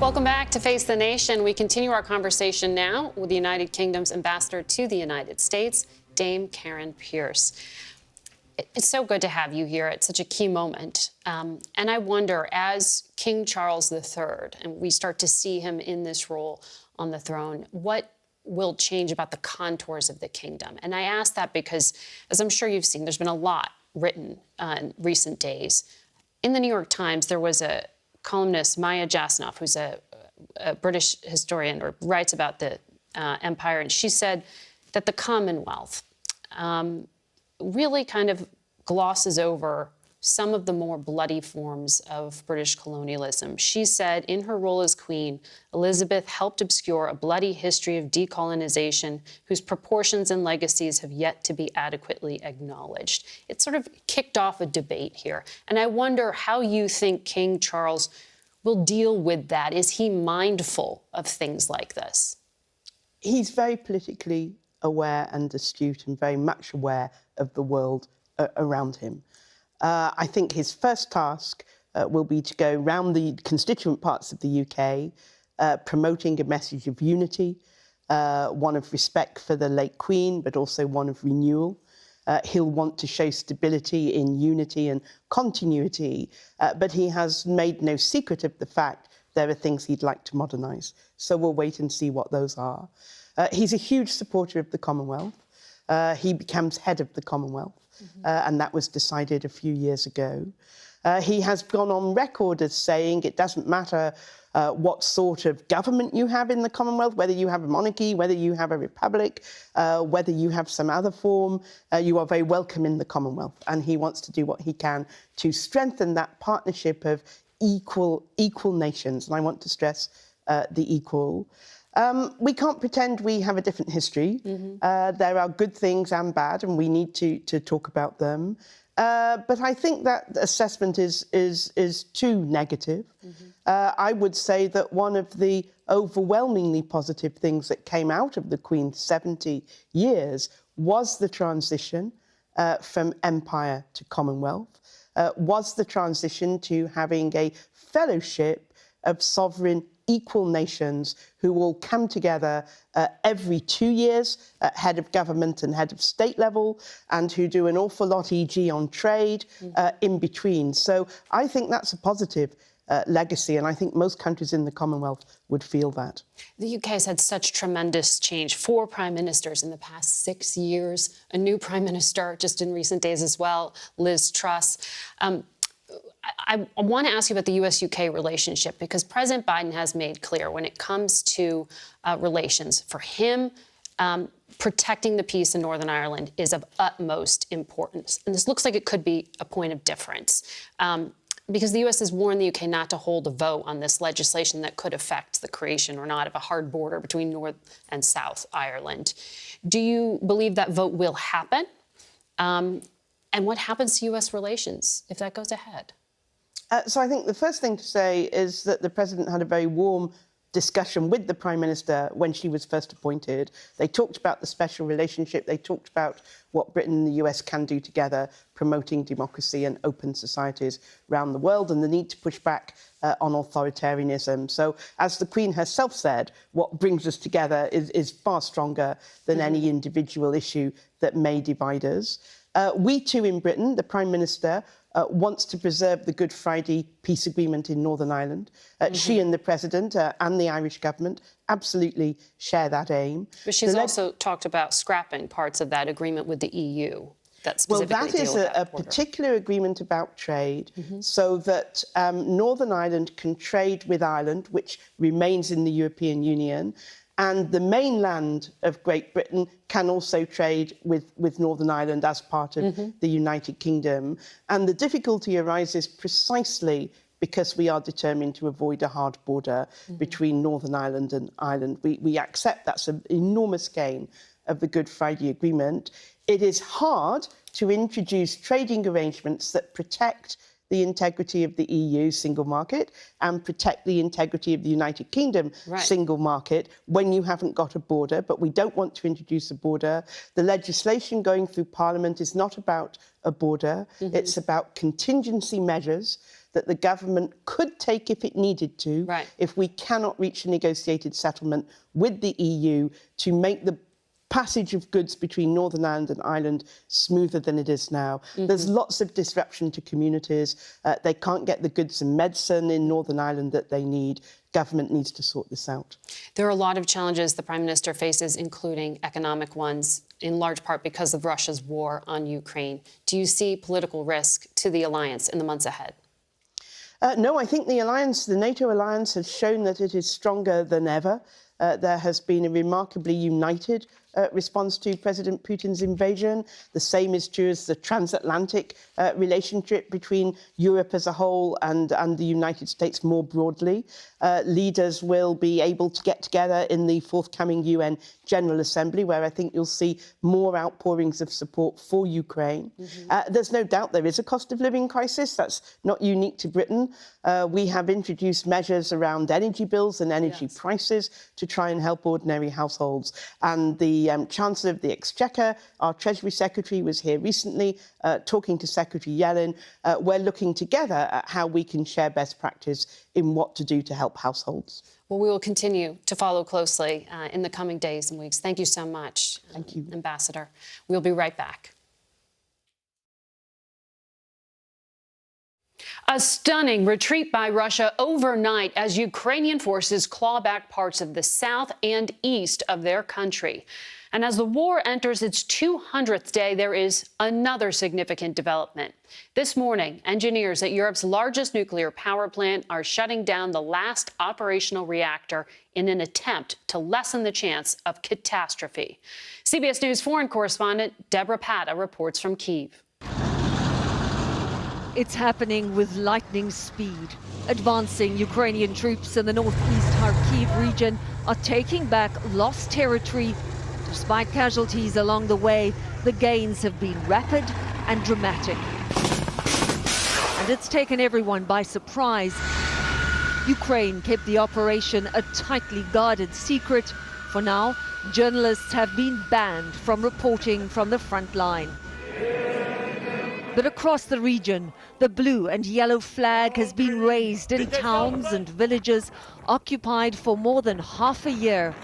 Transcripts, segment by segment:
Welcome back to Face the Nation. We continue our conversation now with the United Kingdom's ambassador to the United States, Dame Karen Pierce. It's so good to have you here at such a key moment. And I wonder, as King Charles III, and we start to see him in this role on the throne, what will change about the contours of the kingdom? And I ask that because, as I'm sure you've seen, there's been a lot written in recent days. In the New York Times, there was a columnist, Maya Jasnoff, who's a British historian, or writes about the empire, and she said that the Commonwealth really kind of glosses over some of the more bloody forms of British colonialism. She said, in her role as Queen, Elizabeth helped obscure a bloody history of decolonization whose proportions and legacies have yet to be adequately acknowledged. It sort of kicked off a debate here. And I wonder how you think King Charles will deal with that. Is he mindful of things like this? He's very politically aware and astute and very much aware of the world around him. I think his first task will be to go round the constituent parts of the UK, promoting a message of unity, one of respect for the late Queen, but also one of renewal. He'll want to show stability in unity and continuity, but he has made no secret of the fact there are things he'd like to modernise. So we'll wait and see what those are. He's a huge supporter of the Commonwealth. He becomes head of the Commonwealth, and that was decided a few years ago. He has gone on record as saying it doesn't matter what sort of government you have in the Commonwealth, whether you have a monarchy, whether you have a republic, whether you have some other form, you are very welcome in the Commonwealth. And he wants to do what he can to strengthen that partnership of equal nations. And I want to stress the equal. We can't pretend we have a different history. There are good things and bad, and we need to talk about them. But I think that assessment is too negative. I would say that one of the overwhelmingly positive things that came out of the Queen's 70 years was the transition from empire to Commonwealth, was the transition to having a fellowship of sovereign equal nations who will come together every 2 years, head of government and head of state level, and who do an awful lot, e.g. on trade, in between. So I think that's a positive legacy, and I think most countries in the Commonwealth would feel that. The UK has had such tremendous change. 4 prime ministers in the past 6 years, a new prime minister just in recent days as well, Liz Truss. I want to ask you about the US-UK relationship, because President Biden has made clear when it comes to relations, for him, protecting the peace in Northern Ireland is of utmost importance. And this looks like it could be a point of difference, because the US has warned the UK not to hold a vote on this legislation that could affect the creation or not of a hard border between North and South Ireland. Do you believe that vote will happen? And what happens to US relations if that goes ahead? So I think the first thing to say is that the President had a very warm discussion with the Prime Minister when she was first appointed. They talked about the special relationship. They talked about what Britain and the US can do together, promoting democracy and open societies around the world, and the need to push back on authoritarianism. So, as the Queen herself said, what brings us together is far stronger than any individual issue that may divide us. We too in Britain, the Prime Minister, wants to preserve the Good Friday peace agreement in Northern Ireland. She and the President and the Irish government absolutely share that aim. But she's also talked about scrapping parts of that agreement with the EU. Well, that is a particular agreement about trade, so that Northern Ireland can trade with Ireland, which remains in the European Union, and the mainland of Great Britain can also trade with Northern Ireland as part of the United Kingdom. And the difficulty arises precisely because we are determined to avoid a hard border between Northern Ireland and Ireland. We accept that's an enormous gain of the Good Friday Agreement. It is hard to introduce trading arrangements that protect the integrity of the EU single market and protect the integrity of the United Kingdom single market when you haven't got a border. But we don't want to introduce a border. The legislation going through Parliament is not about a border. It's about contingency measures that the government could take if it needed to, if we cannot reach a negotiated settlement with the EU to make the passage of goods between Northern Ireland and Ireland smoother than it is now. There's lots of disruption to communities. They can't get the goods and medicine in Northern Ireland that they need. Government needs to sort this out. There are a lot of challenges the Prime Minister faces, including economic ones, in large part because of Russia's war on Ukraine. Do you see political risk to the alliance in the months ahead? No, I think the alliance, the NATO alliance, has shown that it is stronger than ever. There has been a remarkably united response to President Putin's invasion. The same is true as the transatlantic relationship between Europe as a whole and the United States more broadly. Leaders will be able to get together in the forthcoming UN General Assembly, where I think you'll see more outpourings of support for Ukraine. There's no doubt there is a cost of living crisis. That's not unique to Britain. We have introduced measures around energy bills and energy prices to try and help ordinary households. And the Chancellor of the Exchequer, our Treasury Secretary, was here recently talking to Secretary Yellen. We're looking together at how we can share best practice in what to do to help households. Well, we will continue to follow closely in the coming days and weeks. Thank you so much, Thank you, Ambassador. We'll be right back. A stunning retreat by Russia overnight as Ukrainian forces claw back parts of the south and east of their country. And as the war enters its 200th day, there is another significant development. This morning, engineers at Europe's largest nuclear power plant are shutting down the last operational reactor in an attempt to lessen the chance of catastrophe. CBS News foreign correspondent Deborah Pata reports from Kyiv. It's happening with lightning speed. Advancing Ukrainian troops in the northeast Kharkiv region are taking back lost territory. Despite casualties along the way, the gains have been rapid and dramatic. And it's taken everyone by surprise. Ukraine kept the operation a tightly guarded secret. For now, journalists have been banned from reporting from the front line. But across the region, the blue and yellow flag has been raised in towns and villages occupied for more than half a year.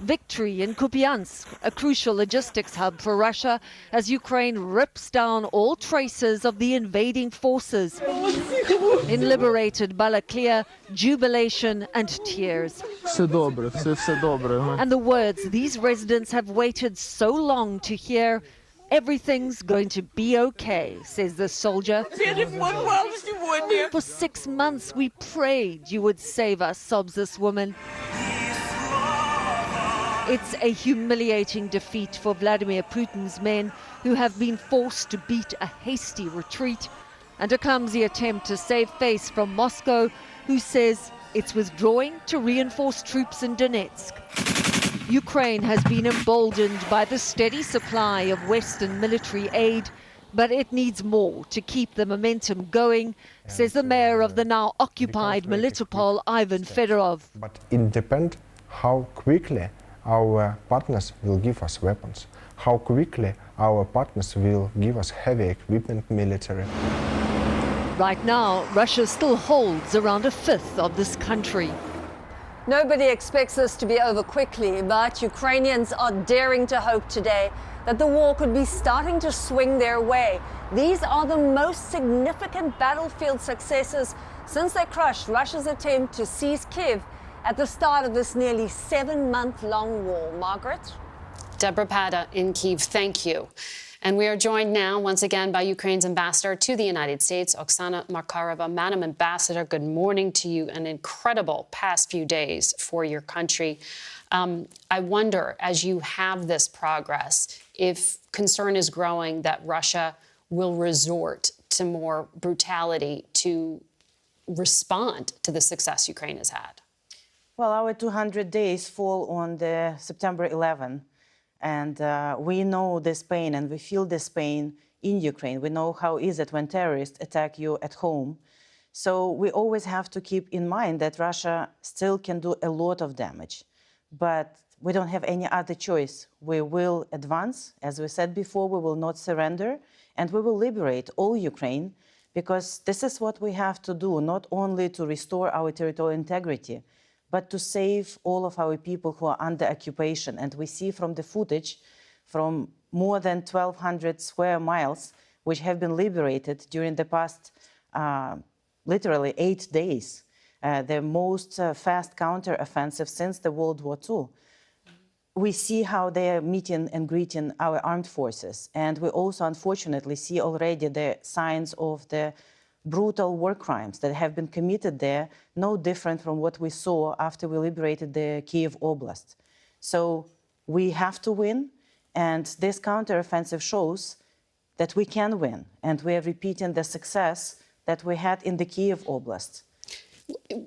Victory in Kupiansk, a crucial logistics hub for Russia, as Ukraine rips down all traces of the invading forces. In liberated Balaklia, jubilation and tears. And the words these residents have waited so long to hear: everything's going to be okay, says the soldier. For 6 months we prayed you would save us, sobs this woman. It's a humiliating defeat for Vladimir Putin's men, who have been forced to beat a hasty retreat, and a clumsy attempt to save face from Moscow, who says it's withdrawing to reinforce troops in Donetsk. Ukraine has been emboldened by the steady supply of Western military aid, but it needs more to keep the momentum going, says the mayor of the now occupied Melitopol, Ivan Fedorov. But it depends how quickly our partners will give us weapons, how quickly our partners will give us heavy equipment military. Right now, Russia still holds around a fifth of this country. Nobody expects this to be over quickly, but Ukrainians are daring to hope today that the war could be starting to swing their way. These are the most significant battlefield successes since they crushed Russia's attempt to seize Kyiv at the start of this nearly 7-month-long war. Margaret? Deborah Pata in Kyiv, thank you. And we are joined now once again by Ukraine's ambassador to the United States, Oksana Markarova. Madam Ambassador, good morning to you. An incredible past few days for your country. I wonder, as you have this progress, if concern is growing that Russia will resort to more brutality to respond to the success Ukraine has had. Well, our 200 days fall on the September 11, and we know this pain and we feel this pain in Ukraine. We know how it is it when terrorists attack you at home. So we always have to keep in mind that Russia still can do a lot of damage. But we don't have any other choice. We will advance. As we said before, we will not surrender, and we will liberate all Ukraine, because this is what we have to do, not only to restore our territorial integrity, but to save all of our people who are under occupation. And we see from the footage from more than 1,200 square miles, which have been liberated during the past literally 8 days, the most fast counter-offensive since the World War II. We see how they are meeting and greeting our armed forces. And we also, unfortunately, see already the signs of the brutal war crimes that have been committed there, no different from what we saw after we liberated the Kiev Oblast. So we have to win, and this counteroffensive shows that we can win, and we are repeating the success that we had in the Kiev Oblast.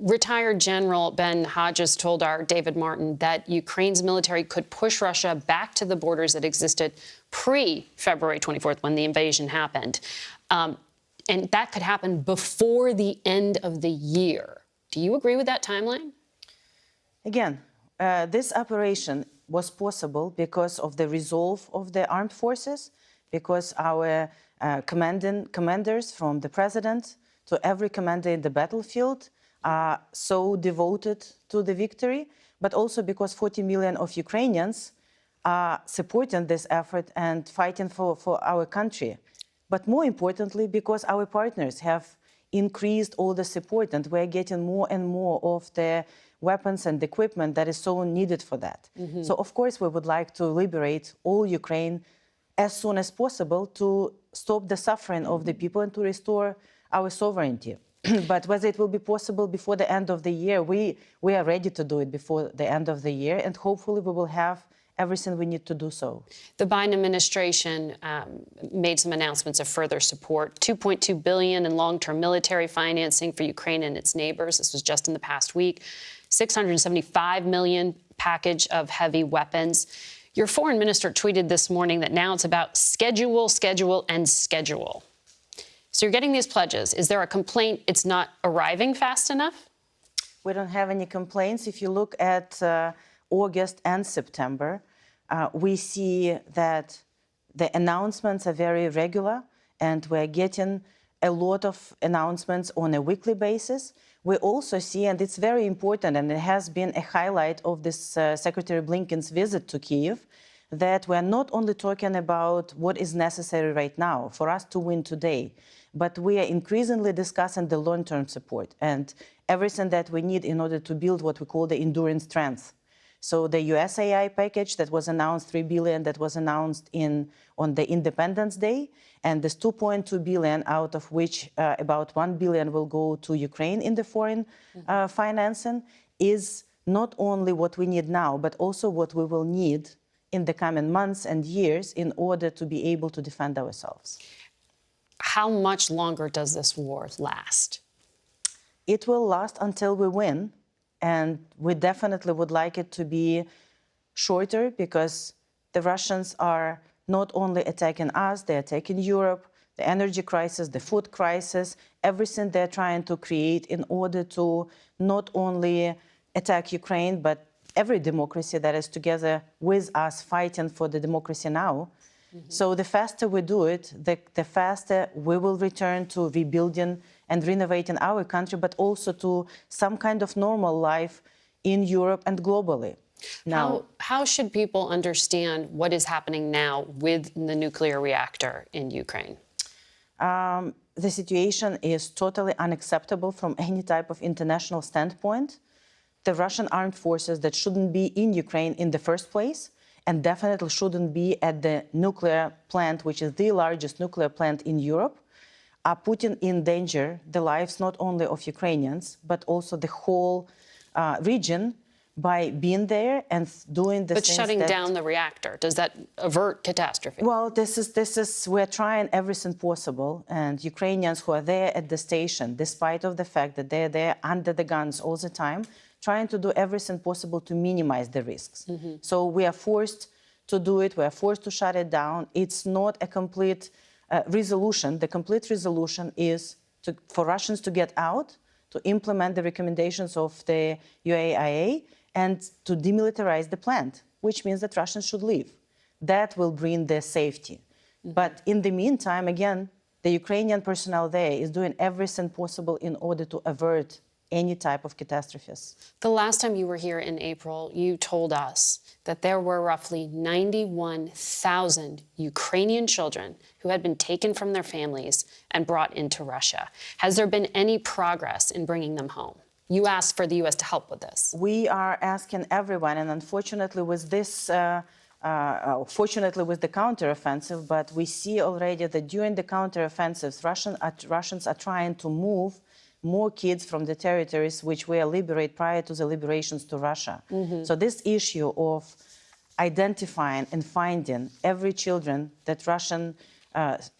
Retired General Ben Hodges told our David Martin that Ukraine's military could push Russia back to the borders that existed pre-February 24th, when the invasion happened. And that could happen before the end of the year. Do you agree with that timeline? Again, this operation was possible because of the resolve of the armed forces, because our commanders, from the president to every commander in the battlefield, are so devoted to the victory, but also because 40 million of Ukrainians are supporting this effort and fighting for our country. But more importantly, because our partners have increased all the support, and we're getting more and more of the weapons and equipment that is so needed for that. Mm-hmm. So of course we would like to liberate all Ukraine as soon as possible to stop the suffering of the people and to restore our sovereignty. But whether it will be possible before the end of the year, we are ready to do it before the end of the year, and hopefully we will have everything we need to do so. The Biden administration made some announcements of further support, $2.2 billion in long-term military financing for Ukraine and its neighbors. This was just in the past week. $675 million package of heavy weapons. Your foreign minister tweeted this morning that now it's about schedule, schedule, and schedule. So you're getting these pledges. Is there a complaint it's not arriving fast enough? We don't have any complaints. If you look at August and September, we see that the announcements are very regular, and we're getting a lot of announcements on a weekly basis. We also see, and it's very important, and it has been a highlight of this Secretary Blinken's visit to Kyiv, that we're not only talking about what is necessary right now for us to win today, but we are increasingly discussing the long-term support and everything that we need in order to build what we call the enduring strength. So the USAI package that was announced, $3 billion, that was announced on the Independence Day, and this $2.2 billion, out of which about $1 billion will go to Ukraine in the foreign financing, is not only what we need now, but also what we will need in the coming months and years in order to be able to defend ourselves. How much longer does this war last? It will last until we win. And we definitely would like it to be shorter, because the Russians are not only attacking us, they're attacking Europe, the energy crisis, the food crisis, everything they're trying to create in order to not only attack Ukraine, but every democracy that is together with us fighting for the democracy now. Mm-hmm. So the faster we do it, the faster we will return to rebuilding and renovating our country, but also to some kind of normal life in Europe and globally. Now, how should people understand what is happening now with the nuclear reactor in Ukraine? The situation is totally unacceptable from any type of international standpoint. The Russian armed forces that shouldn't be in Ukraine in the first place, and definitely shouldn't be at the nuclear plant, which is the largest nuclear plant in Europe, are putting in danger the lives not only of Ukrainians, but also the whole region by being there and doing the things But shutting down the reactor, does that avert catastrophe? Well, we're trying everything possible, and Ukrainians who are there at the station, despite of the fact that they're there under the guns all the time, trying to do everything possible to minimize the risks. Mm-hmm. So we are forced to do it, we are forced to shut it down. It's not a complete resolution, the complete resolution is for Russians to get out, to implement the recommendations of the UAIA, and to demilitarize the plant, which means that Russians should leave. That will bring the safety. But in the meantime, again, the Ukrainian personnel there is doing everything possible in order to avert any type of catastrophes. The last time you were here in April, you told us that there were roughly 91,000 Ukrainian children who had been taken from their families and brought into Russia. Has there been any progress in bringing them home? You asked for the U.S. to help with this. We are asking everyone, and unfortunately with this, fortunately with the counteroffensive, but we see already that during the counteroffensives, Russians are trying to move more kids from the territories which were liberated prior to the liberations to Russia. So this issue of identifying and finding every children that Russian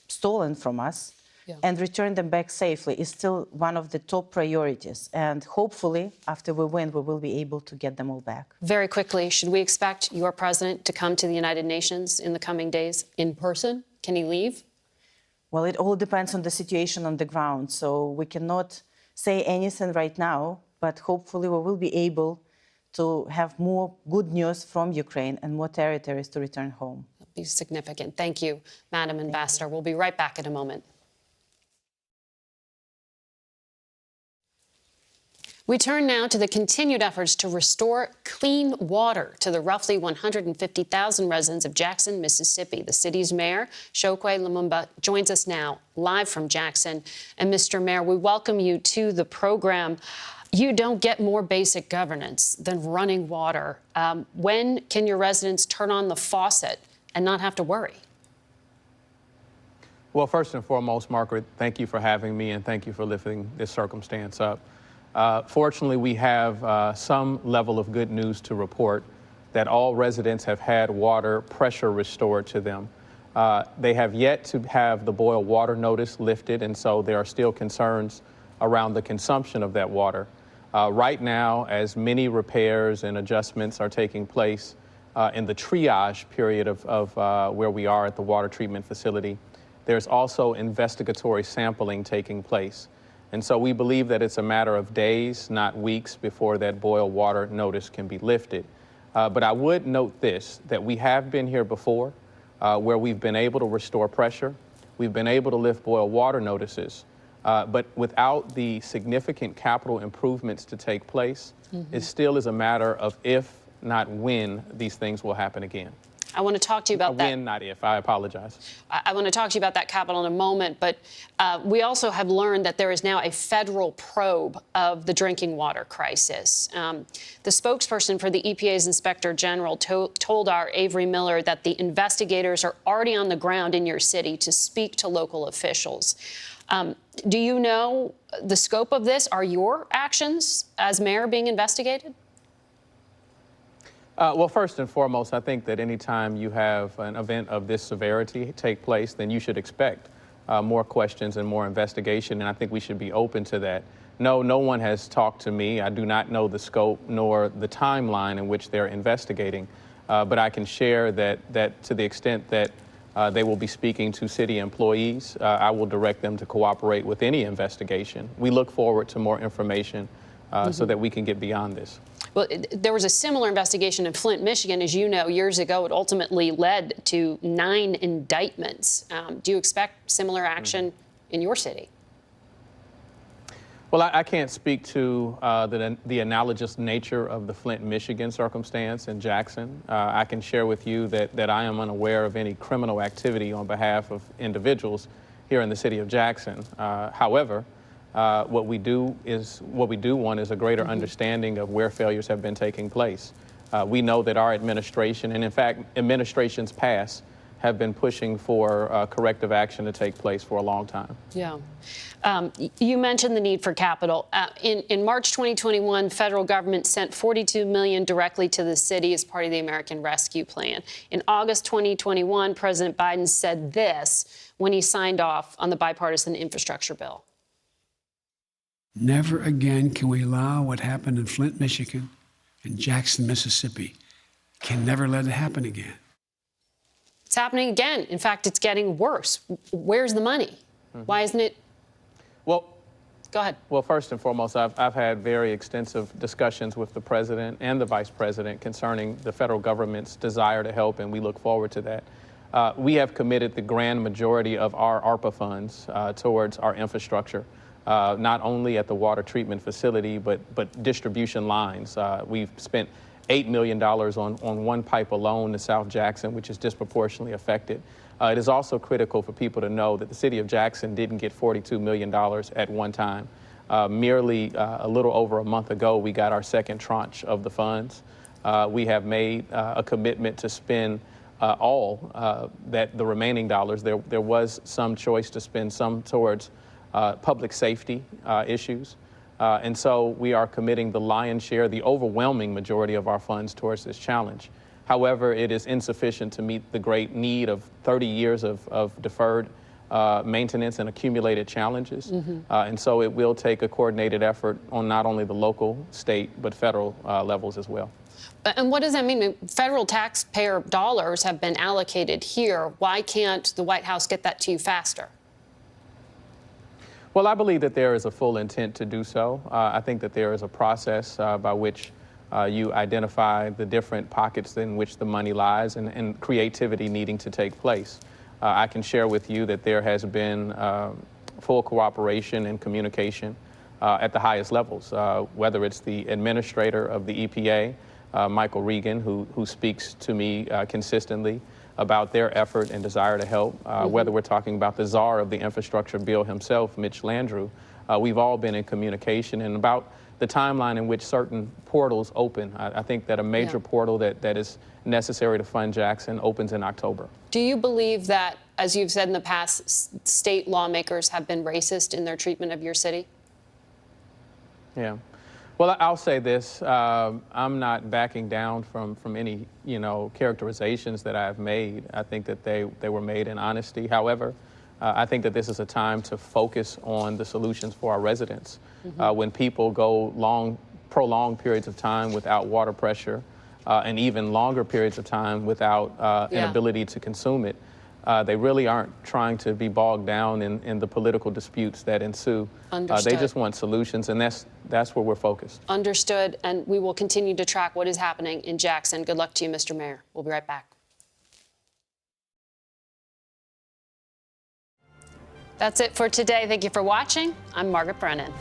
stolen from us and return them back safely is still one of the top priorities. And hopefully, after we win, we will be able to get them all back. Very quickly, should we expect your president to come to the United Nations in the coming days in person? Can he leave? Well, it all depends on the situation on the ground. So we cannot say anything right now, but hopefully we will be able to have more good news from Ukraine and more territories to return home. That'll be significant. Thank you, Madam Ambassador. We'll be right back in a moment. We turn now to the continued efforts to restore clean water to the roughly 150,000 residents of Jackson, Mississippi. The city's mayor, Chokwe Lumumba, joins us now live from Jackson. And Mr. Mayor, we welcome you to the program. You don't get more basic governance than running water. When can your residents turn on the faucet and not have to worry? Well, first and foremost, Margaret, thank you for having me and thank you for lifting this circumstance up. Fortunately, we have some level of good news to report that all residents have had water pressure restored to them. They have yet to have the boil water notice lifted, and so there are still concerns around the consumption of that water. Right now, as many repairs and adjustments are taking place in the triage period of where we are at the water treatment facility, there's also investigatory sampling taking place. And so we believe that it's a matter of days, not weeks, before that boil water notice can be lifted. But I would note this, that we have been here before where we've been able to restore pressure. We've been able to lift boil water notices. But without the significant capital improvements to take place, it still is a matter of if, not when, these things will happen again. I want to talk to you about that. When, not if. I apologize. I want to talk to you about that capital in a moment, but we also have learned that there is now a federal probe of the drinking water crisis. The spokesperson for the EPA's Inspector General told our Avery Miller that the investigators are already on the ground in your city to speak to local officials. Do you know the scope of this? Are your actions as mayor being investigated? Well, first and foremost, I think that anytime you have an event of this severity take place, then you should expect more questions and more investigation, and I think we should be open to that. No, no one has talked to me. I do not know the scope nor the timeline in which they're investigating, but I can share that to the extent that they will be speaking to city employees, I will direct them to cooperate with any investigation. We look forward to more information so that we can get beyond this. Well, there was a similar investigation in Flint, Michigan, as you know, years ago. It ultimately led to 9 indictments. Do you expect similar action in your city? Well, I can't speak to the analogous nature of the Flint, Michigan circumstance in Jackson. I can share with you that I am unaware of any criminal activity on behalf of individuals here in the city of Jackson. However, what we do want is a greater understanding of where failures have been taking place. We know that our administration, and in fact, administrations past, have been pushing for corrective action to take place for a long time. Yeah. You mentioned the need for capital. In March 2021, federal government sent $42 million directly to the city as part of the American Rescue Plan. In August 2021, President Biden said this when he signed off on the bipartisan infrastructure bill. Never again can we allow what happened in Flint, Michigan, and Jackson, Mississippi. Can never let it happen again. It's happening again. In fact, it's getting worse. Where's the money? Why isn't it? Well, go ahead. Well, first and foremost, I've had very extensive discussions with the president and the vice president concerning the federal government's desire to help, and we look forward to that. We have committed the grand majority of our ARPA funds towards our infrastructure, not only at the water treatment facility, but distribution lines. We've spent $8 million on one pipe alone to South Jackson, which is disproportionately affected. It is also critical for people to know that the city of Jackson didn't get $42 million at one time. Merely a little over a month ago, we got our second tranche of the funds. We have made a commitment to spend all the remaining dollars. There was some choice to spend some towards public safety issues. And so we are committing the lion's share, the overwhelming majority of our funds towards this challenge. However, it is insufficient to meet the great need of 30 years of deferred maintenance and accumulated challenges. And so it will take a coordinated effort on not only the local, state, but federal levels as well. And what does that mean? Federal taxpayer dollars have been allocated here. Why can't the White House get that to you faster? Well, I believe that there is a full intent to do so. I think that there is a process by which you identify the different pockets in which the money lies and creativity needing to take place. I can share with you that there has been full cooperation and communication at the highest levels, whether it's the administrator of the EPA, Michael Regan, who speaks to me consistently about their effort and desire to help, whether we're talking about the czar of the infrastructure bill himself, Mitch Landrieu. We've all been in communication and about the timeline in which certain portals open. I think that a major portal that is necessary to fund Jackson opens in October. Do you believe that, as you've said in the past, state lawmakers have been racist in their treatment of your city? Yeah. Well, I'll say this. I'm not backing down from any, characterizations that I've made. I think that they were made in honesty. However, I think that this is a time to focus on the solutions for our residents. When people go prolonged periods of time without water pressure and even longer periods of time without an ability to consume it, they really aren't trying to be bogged down in the political disputes that ensue. They just want solutions, and that's where we're focused. Understood, and we will continue to track what is happening in Jackson. Good luck to you, Mr. Mayor. We'll be right back. That's it for today. Thank you for watching. I'm Margaret Brennan.